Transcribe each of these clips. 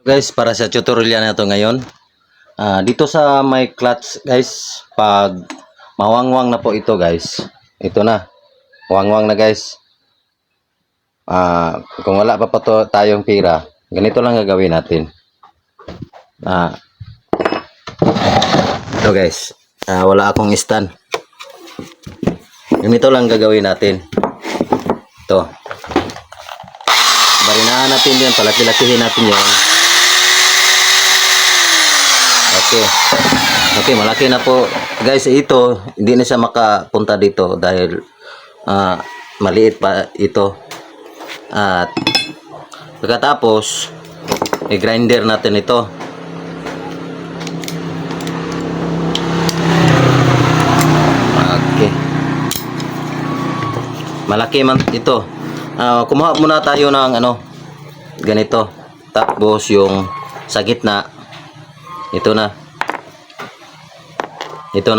Guys, para sa tutorial na ito ngayon, dito sa may clutch guys, pag mawangwang na po ito guys, ito na, wangwang na guys. Kung wala pa tayong pira, ganito lang gagawin natin. Ito guys, wala akong stand. Ganito lang gagawin natin. Ito. Barinahan natin yan, palaki-lakihin natin yan. Okay, malaki na po guys. Ito hindi na siya makapunta dito dahil maliit pa ito. At pagkatapos i-grinder natin ito. Okay, malaki man ito. Kumuha muna tayo ng ganito, tapos yung sa gitna ito na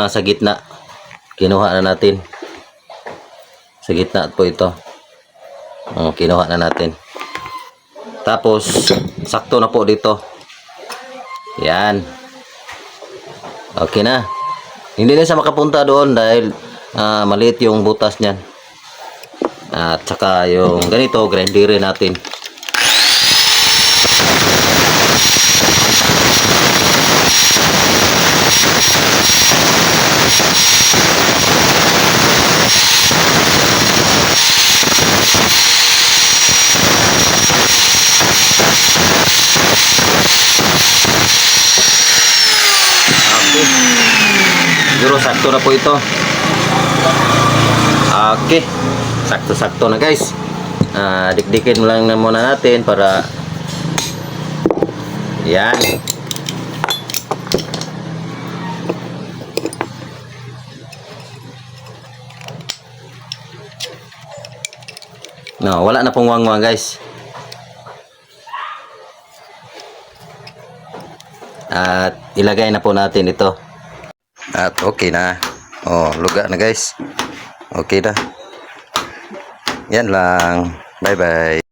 sa gitna kinuha na natin. Sa gitna po ito, kinuha na natin. Tapos sakto na po dito, yan. Okay na, hindi na siya makapunta doon dahil maliit yung butas niyan. At saka yung ganito, grinderin natin. Okay, siguro sakto na po ito. Okay, sakto-sakto na guys. Dikdikin lang na muna natin para yan. No, wala na pong wangwang guys. At ilagay na po natin ito. At okay na. Luga na guys. Okay na. Yan lang. Bye bye.